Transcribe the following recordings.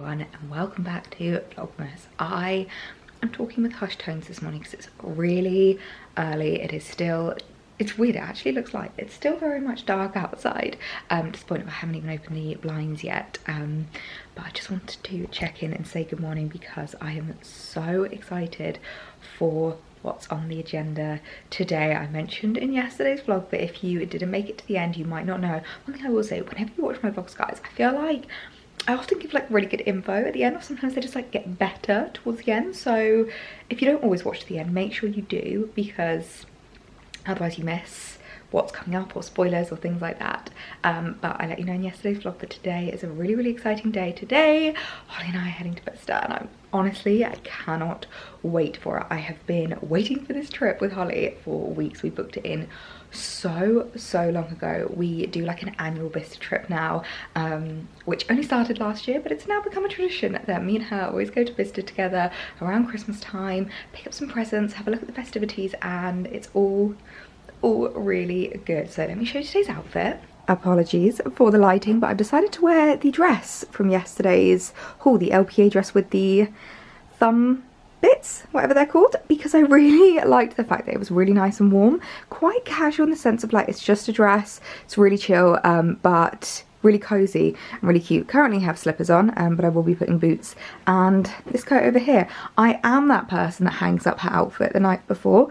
everyone, and welcome back to Vlogmas. I am talking with hushed tones this morning because it's really early. It's weird, it actually looks like it's still very much dark outside, to the point where I haven't even opened the blinds yet, but I just wanted to check in and say good morning because I am so excited for what's on the agenda today. I mentioned in yesterday's vlog, but if you didn't make it to the end, you might not know. One thing I will say, whenever you watch my vlogs, guys, I feel like I often give like really good info at the end, or sometimes they just like get better towards the end. So if you don't always watch to the end, make sure you do, because otherwise you miss what's coming up or spoilers or things like that. But I let you know in yesterday's vlog that today is a really exciting day. Today Holly and I are heading to Vista, and I cannot wait for it. I have been waiting for this trip with Holly for weeks. We booked it in so long ago. We do like an annual Vista trip now, which only started last year, but it's now become a tradition that me and her always go to Vista together around Christmas time, pick up some presents, have a look at the festivities, and it's all really good. So let me show you today's outfit. Apologies for the lighting, but I've decided to wear the dress from yesterday's haul, the LPA dress with the thumb bits, whatever they're called, because I really liked the fact that it was really nice and warm, quite casual in the sense of like it's just a dress, it's really chill, but really cozy and really cute. Currently have slippers on, but I will be putting boots and this coat over here. I am that person that hangs up her outfit the night before.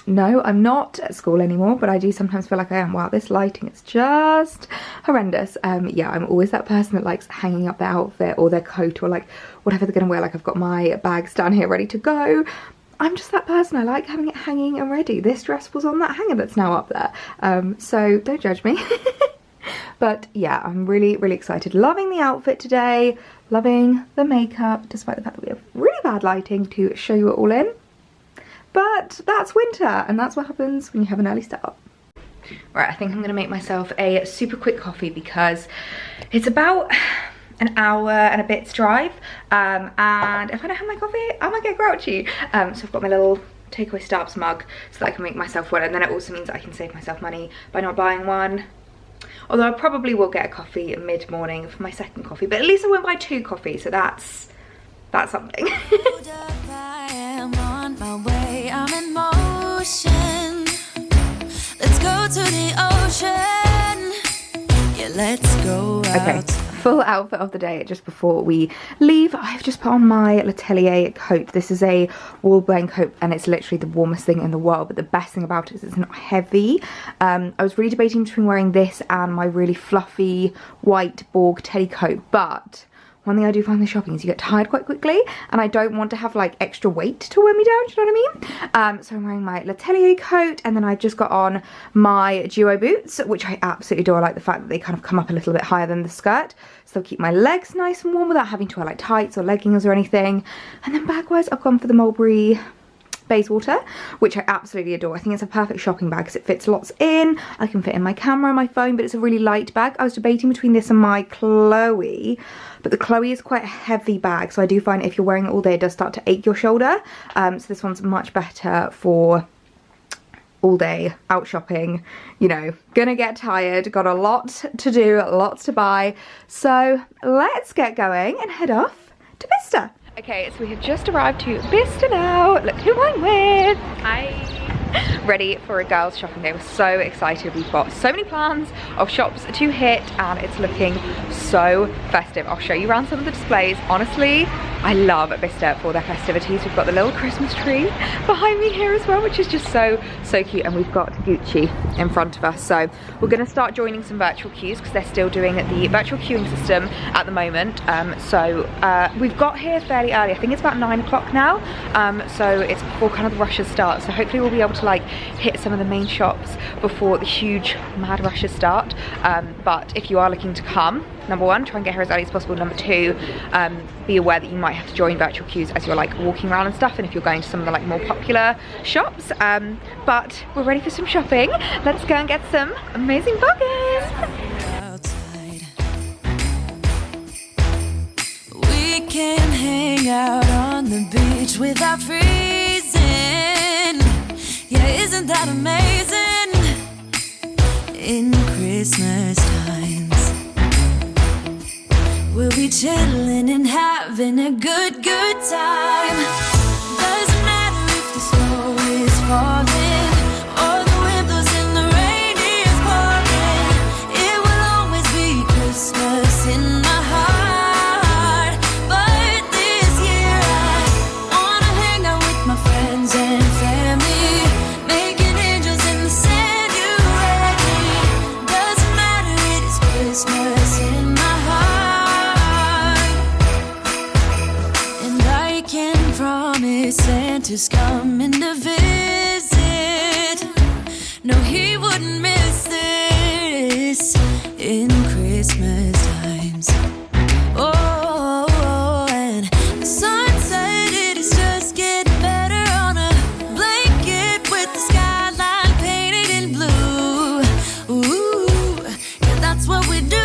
No, I'm not at school anymore, but I do sometimes feel like I am. Wow, this lighting is just horrendous. Yeah, I'm always that person that likes hanging up their outfit or their coat or like whatever they're gonna wear. Like I've got my bags down here ready to go. I'm just that person. I like having it hanging and ready. This dress was on that hanger that's now up there. So don't judge me. But yeah, I'm really excited. Loving the outfit today. Loving the makeup, despite the fact that we have really bad lighting to show you it all in. But that's winter, and that's what happens when you have an early start. Right, I think I'm gonna make myself a super quick coffee because it's about an hour and a bit's drive, and if I don't have my coffee, I might get grouchy. So I've got my little takeaway Starbucks mug so that I can make myself one, and then it also means I can save myself money by not buying one. Although I probably will get a coffee mid-morning for my second coffee, but at least I won't buy 2 coffees, so that's something. I'm on my way, I'm in motion. Let's go to the ocean. Yeah, let's go out. Okay, full outfit of the day just before we leave. I've just put on my L'Atelier coat. This is a wool blend coat and it's literally the warmest thing in the world, but the best thing about it is it's not heavy. I was really debating between wearing this and my really fluffy white Borg teddy coat, but one thing I do find with shopping is you get tired quite quickly, and I don't want to have like extra weight to wear me down, do you know what I mean? So I'm wearing my L'Atelier coat, and then I've just got on my duo boots, which I absolutely adore. I like the fact that they kind of come up a little bit higher than the skirt, so they'll keep my legs nice and warm without having to wear like tights or leggings or anything. And then bag-wise, I've gone for the Mulberry Bayswater, which I absolutely adore. I think it's a perfect shopping bag because it fits lots in. I can fit in my camera and my phone, but it's a really light bag. I was debating between this and my Chloe, but the Chloe is quite a heavy bag, so I do find if you're wearing it all day, it does start to ache your shoulder. So this one's much better for all day out shopping, you know, gonna get tired, got a lot to do, lots to buy. So let's get going and head off to Vista. Okay, so we have just arrived to Vista now. Look who I'm with. Hi. Ready for a girls' shopping day. We're so excited. We've got so many plans of shops to hit and it's looking so festive. I'll show you around some of the displays. Honestly, I love Vista for their festivities. We've got the little Christmas tree behind me here as well, which is just so cute, and we've got Gucci in front of us. So we're going to start joining some virtual queues because they're still doing the virtual queuing system at the moment. We've got here fairly early. I think it's about 9 o'clock now, so it's before kind of the rushes start. So hopefully we'll be able to like hit some of the main shops before the huge mad rushes start. But if you are looking to come, number 1, try and get here as early as possible. Number 2, be aware that you might have to join virtual queues as you're like walking around and stuff, and if you're going to some of the like more popular shops. But we're ready for some shopping. Let's go and get some amazing bargains. We can hang out on the beach without freezing. Yeah, isn't that amazing? In Christmas times, we'll be chilling to visit. No, he wouldn't miss this in Christmas times. Oh, and the sunset, it is just getting better on a blanket with the skyline painted in blue. Ooh, yeah, that's what we do.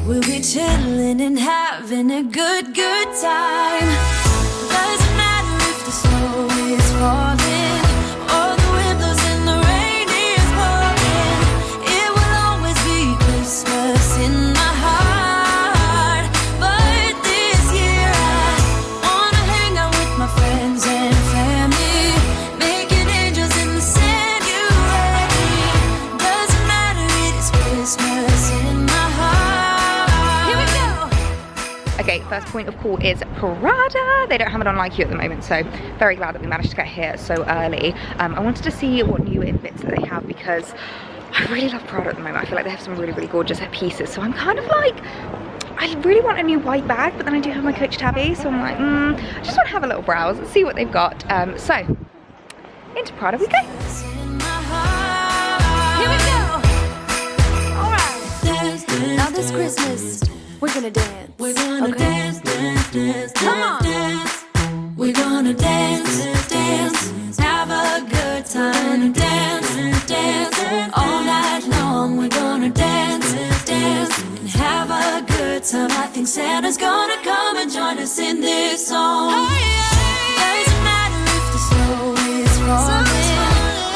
We'll be chilling and having a good time. Doesn't matter if the snow is falling or the wind blows and the rain is pouring. It will always be Christmas in my heart. But this year I wanna hang out with my friends and family, making angels in the sanctuary. Doesn't matter, it is Christmas in my heart. Here we go. Okay, first point of call is Prada. They don't have it on like you at the moment, so very glad that we managed to get here so early. I wanted to see what new in bits that they have because I really love Prada at the moment. I feel like they have some really gorgeous pieces, so I'm kind of like, I really want a new white bag, but then I do have my Coach Tabby, so I'm like, I just want to have a little browse and see what they've got. So into Prada we go. Here we go. All right. Now this Christmas, we're gonna dance. We're gonna dance. Come on. We're gonna dance, have a good time, dance, all night long. We're gonna dance, and have a good time. I think Santa's gonna come and join us in this song. Doesn't matter if the snow is falling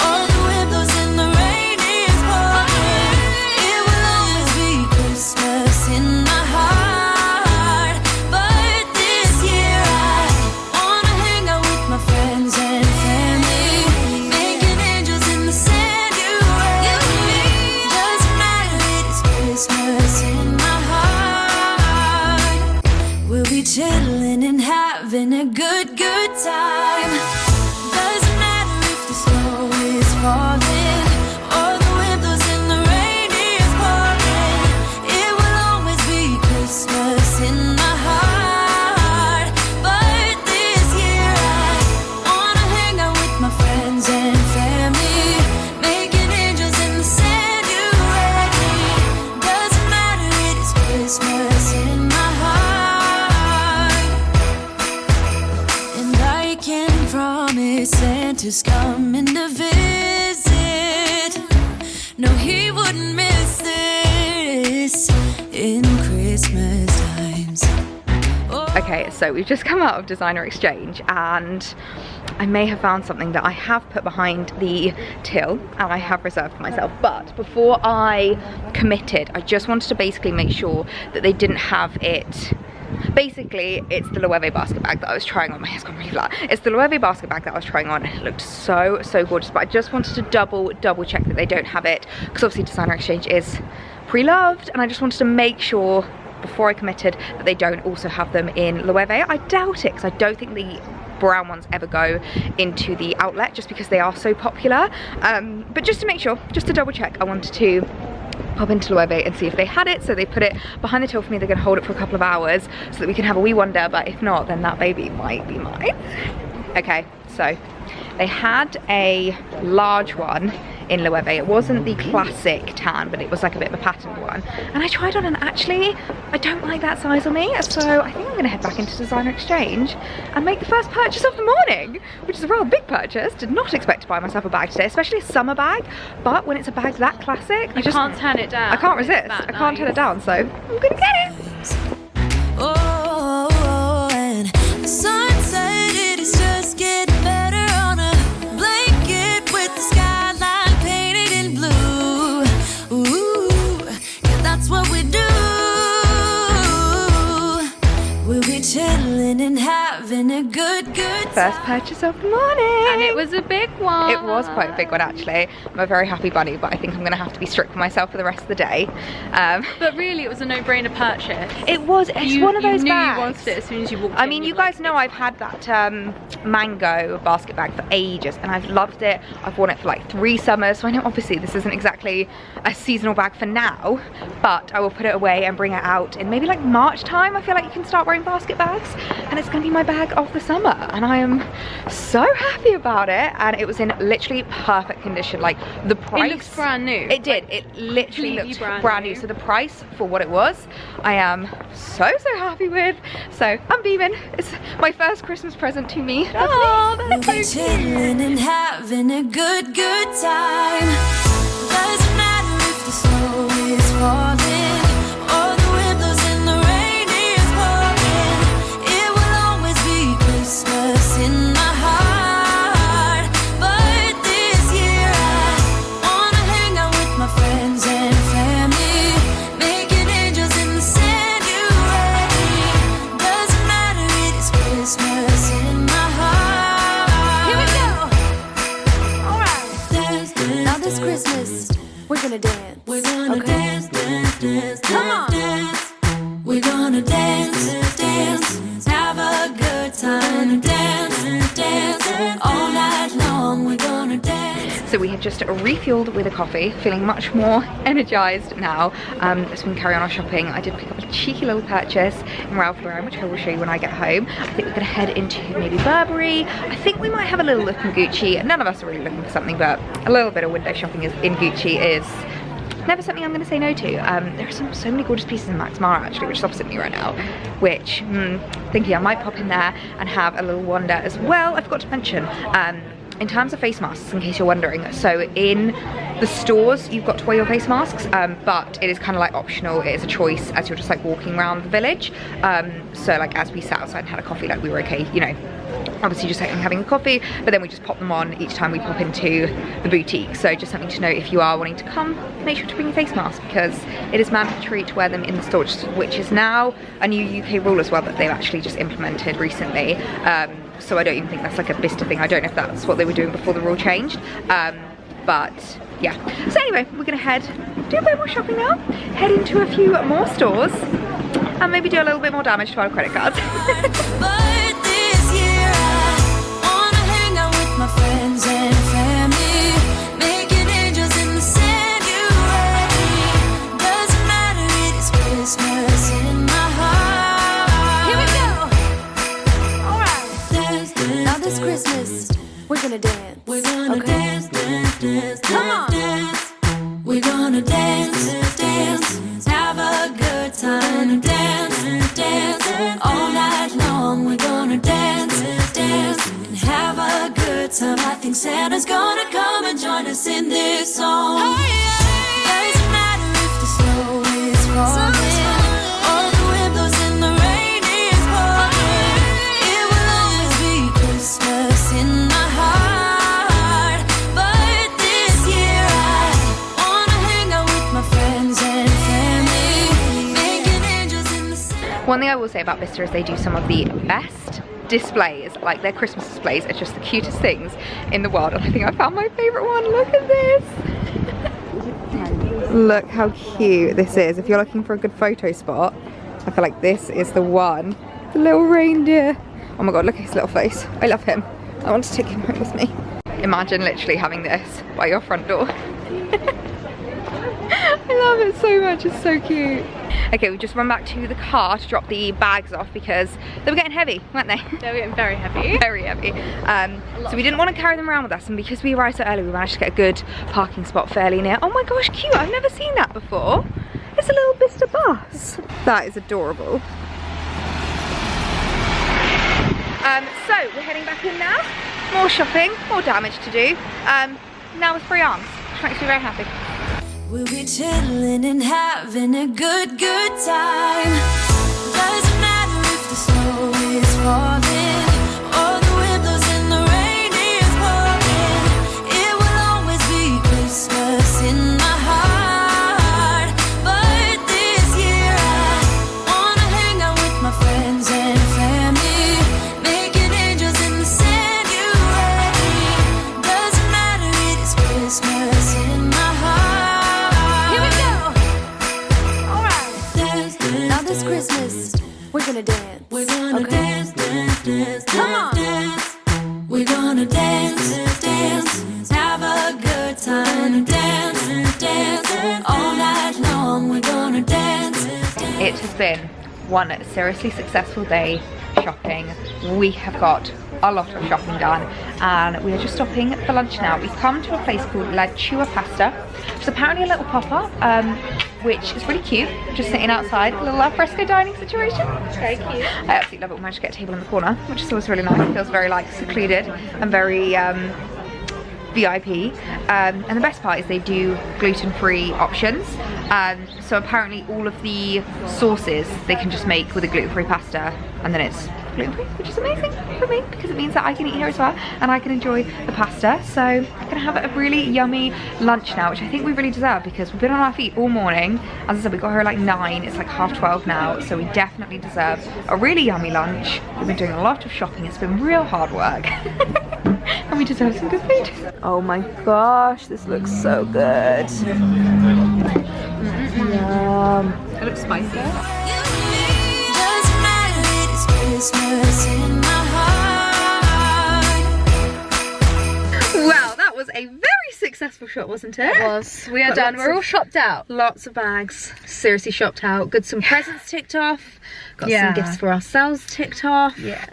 or the wind blows and the rain is pouring. It will always be Christmas in my heart. But this year I wanna hang out with my friends and family, making angels in the sanctuary. Doesn't matter, it is Christmas in my heart. We'll be chilling and having a good time. Doesn't matter if the snow is falling or the wind blows and the rain is pouring. It will always be Christmas in my heart. But this year I wanna hang out with my friends and family, making angels in the sanctuary. Doesn't matter, it is Christmas in my heart. And I can promise Santa's coming to visit. No, he wouldn't miss this in Christmas times. Okay, so we've just come out of designer exchange and I may have found something that I have put behind the till and I have reserved for myself, but before I committed I just wanted to basically make sure that they didn't have it. Basically it's the Loewe basket bag that I was trying on. My hair's gone really flat. It's the Loewe basket bag that I was trying on and it looked so gorgeous, but I just wanted to double check that they don't have it because obviously designer exchange is pre-loved and I just wanted to make sure before I committed that they don't also have them in Loewe. I doubt it because I don't think the brown ones ever go into the outlet just because they are so popular, but just to make sure, just to double check, I wanted to pop into Loewe and see if they had it. So they put it behind the till for me. They're going to hold it for a couple of hours so that we can have a wee wonder, but if not then that baby might be mine. Okay, so they had a large one in Loewe. It wasn't the classic tan, but it was like a bit of a patterned one. And I tried on and actually, I don't like that size on me. So I think I'm gonna head back into designer exchange and make the first purchase of the morning, which is a rather big purchase. Did not expect to buy myself a bag today, especially a summer bag. But when it's a bag that classic, I just can't turn it down. I can't resist. I can't turn it down, so I'm gonna get it. Oh, and the sunset, it is just getting better on a blanket with the skyline painted in blue. Ooh, yeah, that's what we do. We'll be chilling and having a good time. First purchase of the morning. And it was a big one. It was quite a big one actually. I'm a very happy bunny, but I think I'm going to have to be strict with myself for the rest of the day. But really it was a no-brainer purchase. It was. It's one of those you knew bags. you wanted it as soon as you walked in. I mean, you guys know I've had that mango basket bag for ages and I've loved it. I've worn it for like 3 summers, so I know obviously this isn't exactly a seasonal bag for now, but I will put it away and bring it out in maybe like March time. I feel like you can start wearing basket bags and it's going to be my bag of the summer. summer, and I am so happy about it. And it was in literally perfect condition. Like the price, it looks brand new. It did. It literally looked brand new. So the price for what it was, I am so happy with. So I'm beaming. It's my first Christmas present to me. Oh, that's so cute. Chilling and having a good time. Doesn't matter if the snow is falling or the wind blows and the rain is pouring. It will always be Christmas in my heart. But this year I wanna hang out with my friends and family, making angels in the sanctuary. Doesn't matter, it is Christmas in my heart. Here we go. All right. Now this Christmas, we're gonna dance. We're gonna dance, dance, dance. Come on. Dance. We're gonna dance, dance. Have a good time. Dance, dance. All night long, we're gonna dance. So we have just refueled with a coffee, feeling much more energized now. So we can carry on our shopping. I did pick up a cheeky little purchase in Ralph Lauren, which I will show you when I get home. I think we're gonna head into maybe Burberry. I think we might have a little look in Gucci. None of us are really looking for something, but a little bit of window shopping in Gucci is never something I'm going to say no to. There are so many gorgeous pieces in Max Mara actually, which is opposite me right now, which thinking I might pop in there and have a little wander as well. I forgot to mention, in terms of face masks, in case you're wondering, so in the stores you've got to wear your face masks, but it is kind of like optional. It is a choice as you're just like walking around the village. So like as we sat outside and had a coffee, like we were okay, you know, obviously just having a coffee, but then we just pop them on each time we pop into the boutique. So just something to know if you are wanting to come, make sure to bring your face mask, because it is mandatory to wear them in the store, which is now a new UK rule as well that they've actually just implemented recently. So I don't even think that's like a BICESTER thing. I don't know if that's what they were doing before the rule changed, but yeah. So anyway, we're gonna do a bit more shopping now, head into a few more stores, and maybe do a little bit more damage to our credit cards. But this year I wanna hang out with my friends and family, making angels in the sanctuary. Doesn't matter, it is Christmas in my heart. Here we go. All right. Now this Christmas, we're gonna dance. We're gonna dance, dance, dance. Come on. Dance. We're gonna dance, dance. Have a good time. Dance, dance. All night long, we're gonna dance, dance. And have a good time. I think Santa's gonna come and join us in this song. Doesn't matter if the snow is falling or the wind blows and the rain is pouring. It will always be Christmas in my heart. But this year I wanna hang out with my friends and family, making angels in the sun. One thing I will say about Vista is they do some of the best displays. Like their Christmas displays are just the cutest things in the world, and I think I found my favorite one. Look at this. Look how cute this is. If you're looking for a good photo spot, I feel like this is the one. The little reindeer. Oh my god, look at his little face. I love him. I want to take him home with me. Imagine literally having this by your front door. I love it so much, it's so cute. Okay, we've just run back to the car to drop the bags off because they were getting heavy, weren't they? They were getting very heavy. Very heavy. So we didn't want to carry them around with us, and because we arrived so early, we managed to get a good parking spot fairly near. Oh my gosh, cute, I've never seen that before. It's a little Vista bus. That is adorable. So we're heading back in now. More shopping, more damage to do. Now with free arms, which makes me very happy. We'll be chilling and having a good time. Doesn't matter if the snow is falling or the wind blows and the rain is pouring. It will always be Christmas in my heart. But this year I wanna hang out with my friends and family, making angels in the sanctuary. Doesn't matter, it is Christmas in my heart. Now this Christmas, we're gonna dance. We're gonna dance, dance, dance. Come on. Dance. We're gonna dance, dance. Have a good time. Dance, dance. All night long, we're gonna dance. It has been one seriously successful day shopping. We have got a lot of shopping done and we are just stopping for lunch now. We've come to a place called La Chua Pasta. It's apparently a little pop-up, which is really cute, just sitting outside, a little alfresco dining situation. Very cute. I absolutely love it. We managed to get a table in the corner, which is always really nice. It feels very like secluded and very VIP. And the best part is they do gluten-free options. So apparently all of the sauces they can just make with a gluten-free pasta, and then it's gluten-free, which is amazing for me because it means that I can eat here as well and I can enjoy the pasta. So I'm gonna have a really yummy lunch now, which I think we really deserve because we've been on our feet all morning. As I said, we got here at like 9, it's like 12:30 now, so we definitely deserve a really yummy lunch. We've been doing a lot of shopping, it's been real hard work. And we deserve some good food. Oh my gosh, this looks so good. Yum. It looks spicy. Doesn't matter, it's Christmas in my heart. Well, that was a very successful shop, wasn't it? It was. We are Got done. lots We're of- all shopped out. Lots of bags, seriously shopped out. Got some presents ticked off. Got Yeah. some gifts for ourselves ticked off. Yeah.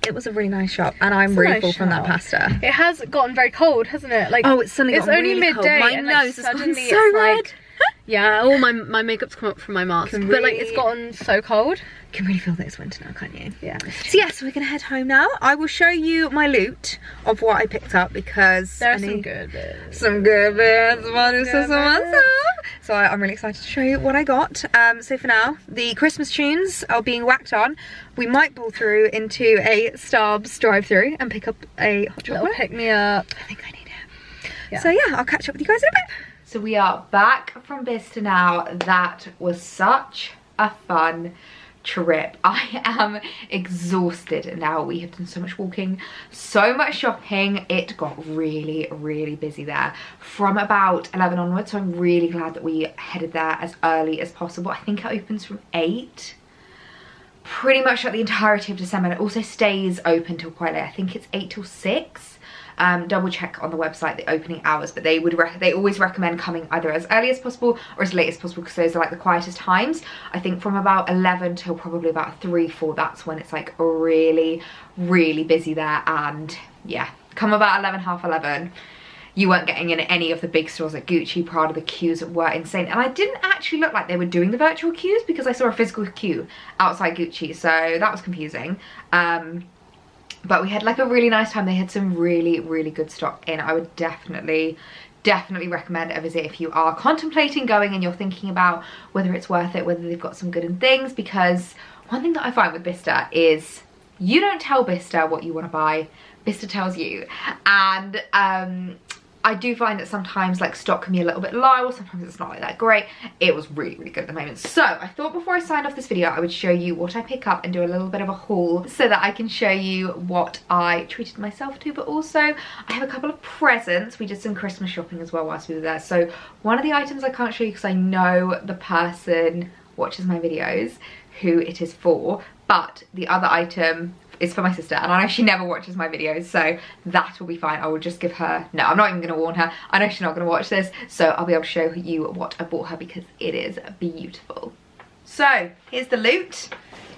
It was a really nice shop and I'm It's a really nice full from that shop. pasta. It has gotten very cold, hasn't it? Like, Oh, it's suddenly it's gotten only really cold. midday My and, nose has suddenly gotten so it's red. like, yeah, all my makeup's come up from my mask. Can But like, really- it's gotten so cold. You can really feel that it's winter now, can't you? Yeah. So yes, we're gonna head home now. I will show you my loot of what I picked up because There I are some need good bits. some good bits. Good bits. So I'm really excited to show you what I got. So for now, the Christmas tunes are being whacked on. We might pull through into a Starbucks drive-through and pick up a hot Little chocolate. pick me up. I think I need it. Yeah. So yeah, I'll catch up with you guys in a bit. So we are back from Vista now. That was such a fun trip. I am exhausted now. We have done so much walking, so much shopping. It got really busy there from about 11 onwards, so I'm really glad that we headed there as early as possible. I think it opens from 8 pretty much like the entirety of December, and it also stays open till quite late. I think it's 8 till 6. Double check on the website the opening hours, but they always recommend coming either as early as possible or as late as possible because those are like the quietest times. I think from about 11 till probably about 3-4, that's when it's like really busy there. And yeah, come about 11, half 11, you weren't getting in any of the big stores like Gucci, Prada. The queues were insane, and I didn't actually look like they were doing the virtual queues because I saw a physical queue outside Gucci, so that was confusing. But we had like a really nice time. They had some really good stock in. I would definitely recommend a visit if you are contemplating going and you're thinking about whether it's worth it, whether they've got some good things. Because one thing that I find with Vista is you don't tell Vista what you want to buy, Vista tells you. And I do find that sometimes like stock can be a little bit low, or sometimes it's not like that great. It was really good at the moment. So I thought before I signed off this video I would show you what I pick up and do a little bit of a haul so that I can show you what I treated myself to, but also I have a couple of presents. We did some Christmas shopping as well whilst we were there. So one of the items I can't show you because I know the person watches my videos who it is for, but the other item is for my sister, and I know she never watches my videos, so that will be fine. I will just give her, no, I'm not even going to warn her. I know she's not going to watch this, so I'll be able to show you what I bought her because it is beautiful. So here's the loot.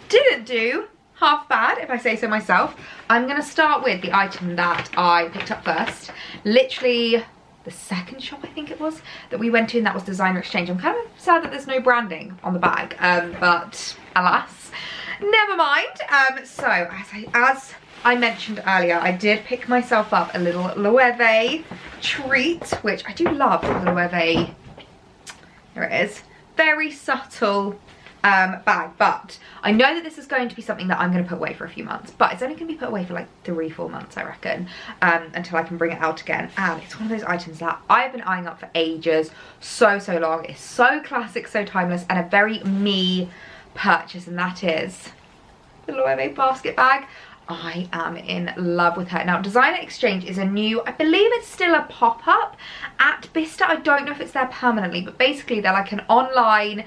Didn't do half bad if I say so myself. I'm going to start with the item that I picked up first. Literally the second shop I think it was that we went to, and that was Designer Exchange. I'm kind of sad that there's no branding on the bag, but alas, never mind. So as I mentioned earlier, I did pick myself up a little Loewe treat, which I do love. The Loewe, here it is, very subtle bag, but I know that this is going to be something that I'm going to put away for a few months, but it's only going to be put away for like 3-4 months I reckon, until I can bring it out again. And it's one of those items that I've been eyeing up for ages, so long. It's so classic, so timeless, and a very me purchase, and that is the Loewe basket bag. I am in love with her. Now, Designer Exchange is a new, I believe it's still a pop-up at Vista. I don't know if it's there permanently, but basically they're like an online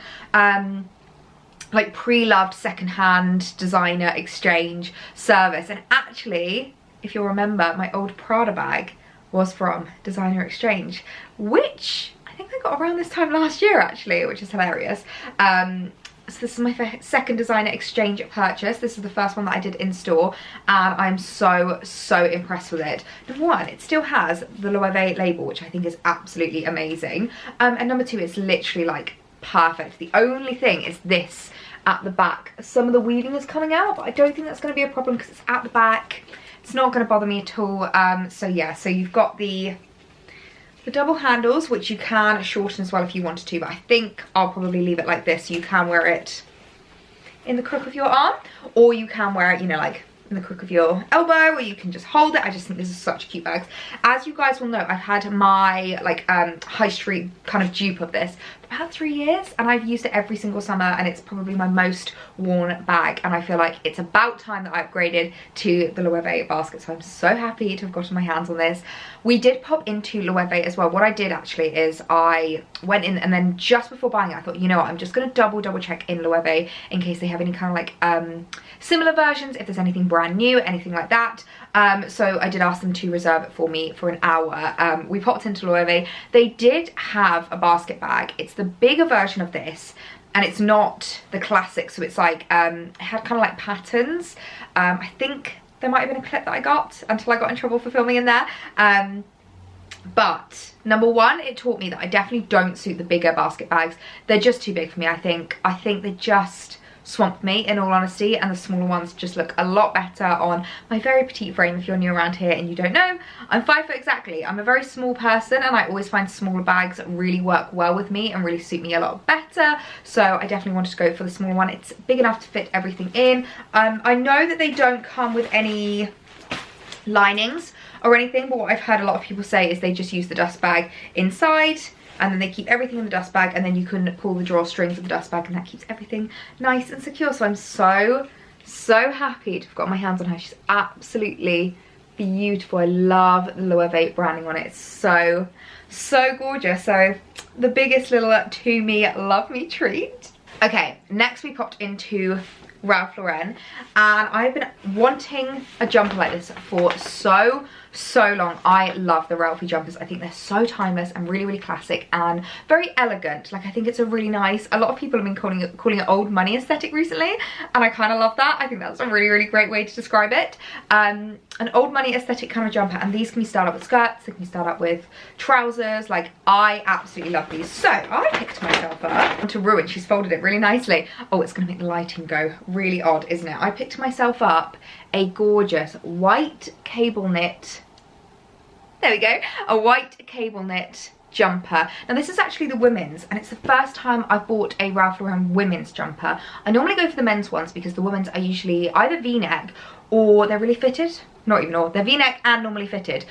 like pre-loved second-hand designer exchange service. And actually, if you'll remember, my old Prada bag was from Designer Exchange, which I think I got around this time last year actually, which is hilarious. So this is my second designer exchange purchase. This is the first one that I did in store, and I'm so impressed with it. Number one, it still has the Loewe label, which I think is absolutely amazing. And number two, it's literally like perfect. The only thing is this at the back. Some of the weaving is coming out, but I don't think that's going to be a problem because it's at the back. It's not going to bother me at all. So yeah, so you've got the double handles, which you can shorten as well if you wanted to, but I think I'll probably leave it like this. You can wear it in the crook of your arm, or you can wear it, you know, like in the crook of your elbow, or you can just hold it. I just think this is such cute bags. As you guys will know, I've had my like high street kind of dupe of this for about 3 years, and I've used it every single summer, and it's probably my most worn bag, and I feel like it's about time that I upgraded to the Loewe basket. So I'm so happy to have gotten my hands on this. We did pop into Loewe as well. What I did actually is I went in, and then just before buying it I thought, you know what, I'm just going to double check in Loewe in case they have any kind of like similar versions, if there's anything brand new, anything like that. So I did ask them to reserve it for me for an hour. We popped into Loewe. They did have a basket bag. It's the bigger version of this, and it's not the classic, so it's like it had kind of like patterns. I think there might have been a clip that I got until I got in trouble for filming in there. But number one, it taught me that I definitely don't suit the bigger basket bags. They're just too big for me. I think they just swamp me, in all honesty, and the smaller ones just look a lot better on my very petite frame. If you're new around here and you don't know, I'm 5 foot exactly. I'm a very small person, and I always find smaller bags really work well with me and really suit me a lot better. So I definitely wanted to go for the smaller one. It's big enough to fit everything in. I know that they don't come with any linings or anything, but what I've heard a lot of people say is they just use the dust bag inside, and then they keep everything in the dust bag, and then you can pull the drawstrings of the dust bag, and that keeps everything nice and secure. So I'm so happy to have got my hands on her. She's absolutely beautiful. I love the Loewe branding on it. It's so gorgeous. So the biggest little to me love me treat. Okay, next we popped into Ralph Lauren, and I've been wanting a jumper like this for so long. I love the Ralphie jumpers. I think they're so timeless and really classic and very elegant. Like, I think it's a really nice, a lot of people have been calling it old money aesthetic recently, and I kind of love that. I think that's a really great way to describe it. An old money aesthetic kind of jumper, and these can be styled up with skirts, they can be styled up with trousers. Like, I absolutely love these. So I picked myself up to ruin. She's folded it really nicely. Oh, it's gonna make the lighting go really odd, isn't it? I picked myself up a gorgeous white cable knit, there we go, a white cable knit jumper. Now this is actually the women's, and it's the first time I've bought a Ralph Lauren women's jumper. I normally go for the men's ones because the women's are usually either v-neck or they're really fitted. Not even all, they're v-neck and normally fitted.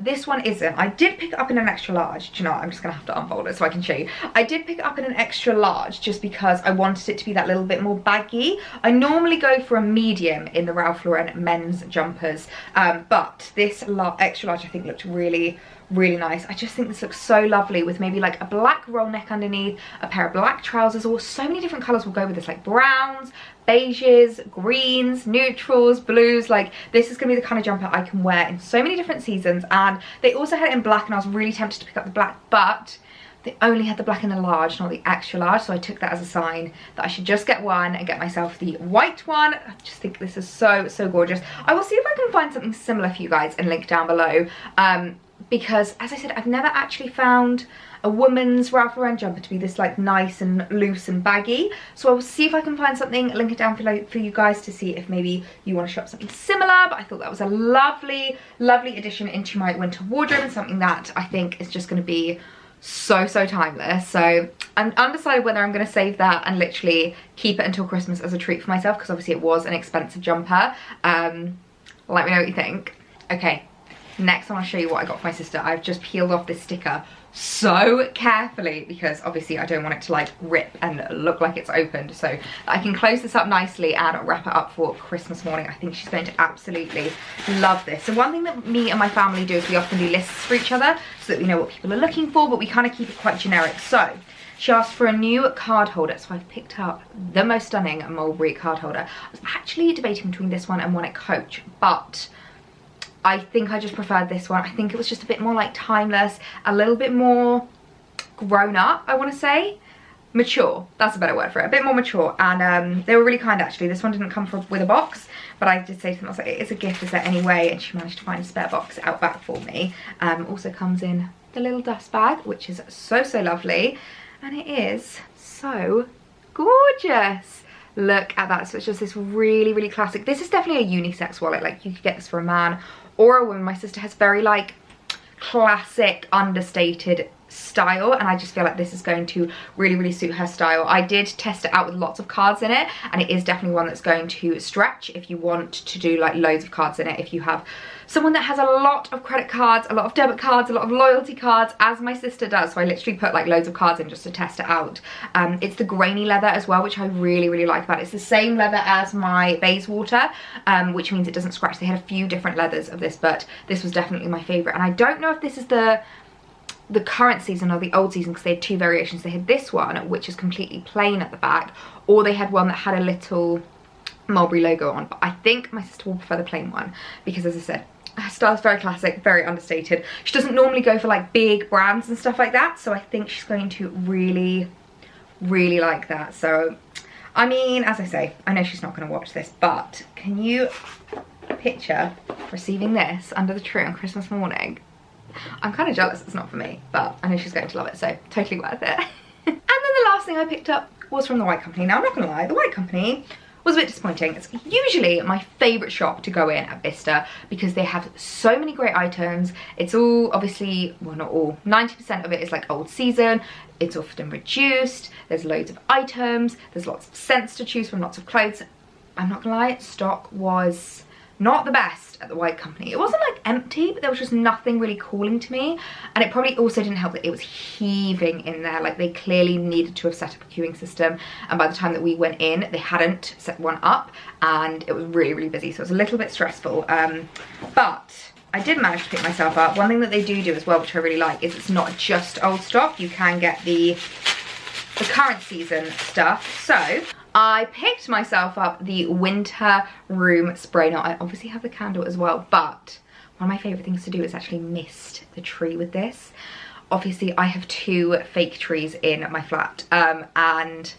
This one isn't. I did pick it up in an extra large. Do you know what? I'm just gonna have to unfold it so I can show you. I did pick it up in an extra large just because I wanted it to be that little bit more baggy. I normally go for a medium in the Ralph Lauren men's jumpers, but this extra large I think looked really nice. I just think this looks so lovely with maybe like a black roll neck underneath, a pair of black trousers, or so many different colours will go with this, like browns, beiges, greens, neutrals, blues. Like, this is gonna be the kind of jumper I can wear in so many different seasons. And they also had it in black, and I was really tempted to pick up the black, but they only had the black in the large, not the extra large, so I took that as a sign that I should just get one and get myself the white one. I just think this is so gorgeous. I will see if I can find something similar for you guys and link down below, because as I said, I've never actually found a woman's Ralph Lauren jumper to be this like nice and loose and baggy. So I will see if I can find something, link it down for you guys to see if maybe you want to shop something similar. But I thought that was a lovely addition into my winter wardrobe, and something that I think is just going to be so timeless. So I'm undecided whether I'm going to save that and literally keep it until Christmas as a treat for myself, because obviously it was an expensive jumper. Let me know what you think. Okay, next I want to show you what I got for my sister. I've just peeled off this sticker so carefully because obviously I don't want it to like rip and look like it's opened, so I can close this up nicely and wrap it up for Christmas morning. I think she's going to absolutely love this. So one thing that me and my family do is we often do lists for each other so that we know what people are looking for, but we kind of keep it quite generic. So she asked for a new card holder, so I've picked up the most stunning Mulberry card holder. I was actually debating between this one and one at Coach, but I think I just preferred this one. I think it was just a bit more like timeless, a little bit more grown up, I want to say. mature. That's a better word for it. A bit more mature. And they were really kind, actually. This one didn't come with a box, but I did say to them, I was like, it's a gift, is there any way? And she managed to find a spare box out back for me. Also comes in the little dust bag, which is so, so lovely. And it is so gorgeous. Look at that. So it's just this really, really classic. This is definitely a unisex wallet. Like, you could get this for a man or a woman. My sister has very, like, classic, understated style, and I just feel like this is going to really, really suit her style. I did test it out with lots of cards in it, and it is definitely one that's going to stretch if you want to do like loads of cards in it. If you have someone that has a lot of credit cards, a lot of debit cards, a lot of loyalty cards, as my sister does, so I literally put like loads of cards in just to test it out. It's the grainy leather as well, which I really, really like about it. It's the same leather as my Bayswater, which means it doesn't scratch. They had a few different leathers of this, but this was definitely my favourite. And I don't know if this is the current season or the old season, because they had two variations. They had this one, which is completely plain at the back, or they had one that had a little Mulberry logo on, but I think my sister will prefer the plain one because, as I said, her style's very classic, very understated. She doesn't normally go for like big brands and stuff like that, so I think she's going to really, really like that. So, I mean, as I say, I know she's not going to watch this, but can you picture receiving this under the tree on Christmas morning? I'm kind of jealous it's not for me, but I know she's going to love it, so totally worth it. And then the last thing I picked up was from the White Company. Now, I'm not going to lie, the White Company was a bit disappointing. It's usually my favourite shop to go in at Vista because they have so many great items. It's all, obviously, well, not all, 90% of it is like old season. It's often reduced. There's loads of items. There's lots of scents to choose from, lots of clothes. I'm not going to lie, stock was not the best at the White Company. It wasn't like empty, but there was just nothing really calling to me, and it probably also didn't help that it was heaving in there. Like, they clearly needed to have set up a queuing system, and by the time that we went in they hadn't set one up, and it was really, really busy, so it was a little bit stressful. But I did manage to pick myself up. One thing that they do as well, which I really like, is it's not just old stock. You can get the current season stuff. So I picked myself up the winter room spray. Now, I obviously have the candle as well, but one of my favourite things to do is actually mist the tree with this. Obviously, I have two fake trees in my flat, and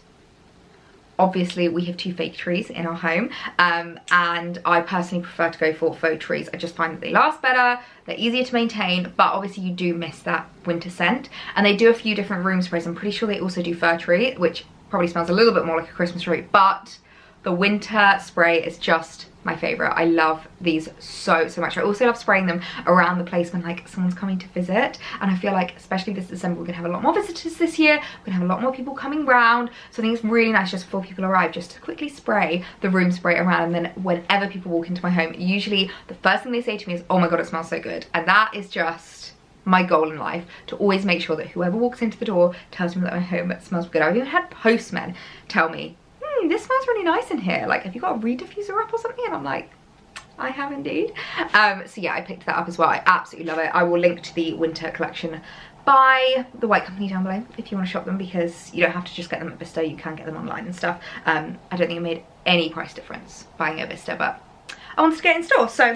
obviously we have two fake trees in our home, and I personally prefer to go for faux trees. I just find that they last better, they're easier to maintain, but obviously you do miss that winter scent. And they do a few different room sprays. I'm pretty sure they also do fir tree, which probably smells a little bit more like a Christmas tree, but the winter spray is just my favourite. I love these so, so much. I also love spraying them around the place when like someone's coming to visit, and I feel like especially this December we're gonna have a lot more visitors this year. We're gonna have a lot more people coming round, so I think it's really nice just before people arrive just to quickly spray the room spray around, and then whenever people walk into my home, usually the first thing they say to me is, oh my god, it smells so good. And that is just my goal in life, to always make sure that whoever walks into the door tells me that my home smells good. I've even had postmen tell me, this smells really nice in here, like, have you got a reed diffuser up or something? And I'm like, I have indeed. So yeah, I picked that up as well. I absolutely love it. I will link to the winter collection by the White Company down below if you want to shop them, because you don't have to just get them at Vista, you can get them online and stuff. I don't think it made any price difference buying at Vista, but I wanted to get in store, so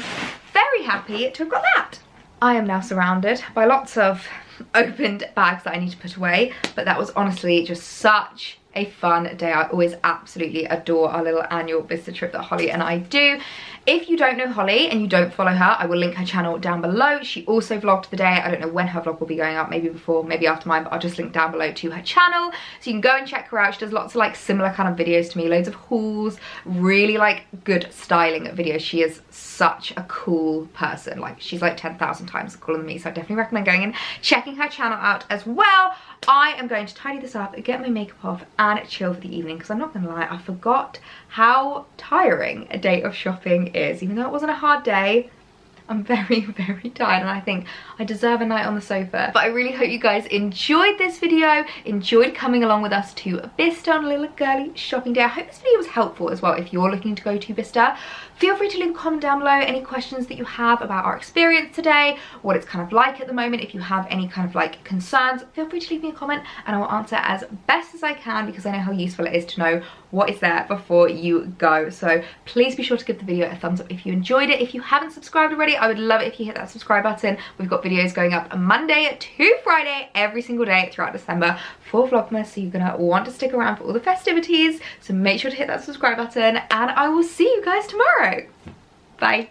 very happy to have got that. I am now surrounded by lots of opened bags that I need to put away, but that was honestly just such a fun day. I always absolutely adore our little annual Vista trip that Holly and I do. If you don't know Holly and you don't follow her, I will link her channel down below. She also vlogged the day. I don't know when her vlog will be going up, maybe before, maybe after mine, but I'll just link down below to her channel, so you can go and check her out. She does lots of like similar kind of videos to me, loads of hauls, really like good styling videos. She is such a cool person. Like, she's like 10,000 times cooler than me, so I definitely recommend going and checking her channel out as well. I am going to tidy this up, get my makeup off, and chill for the evening, because I'm not gonna lie, I forgot how tiring a day of shopping is. Even though it wasn't a hard day, I'm very, very tired, and I think I deserve a night on the sofa. But I really hope you guys enjoyed this video, enjoyed coming along with us to Vista on a little girly shopping day. I hope this video was helpful as well if you're looking to go to Vista. Feel free to leave a comment down below, any questions that you have about our experience today, what it's kind of like at the moment. If you have any kind of like concerns, feel free to leave me a comment and I will answer as best as I can, because I know how useful it is to know what is there before you go. So please be sure to give the video a thumbs up if you enjoyed it. If you haven't subscribed already, Lastly, I would love it if you hit that subscribe button. We've got videos going up Monday to Friday every single day throughout December for Vlogmas, so you're gonna want to stick around for all the festivities. So make sure to hit that subscribe button, and I will see you guys tomorrow. Bye.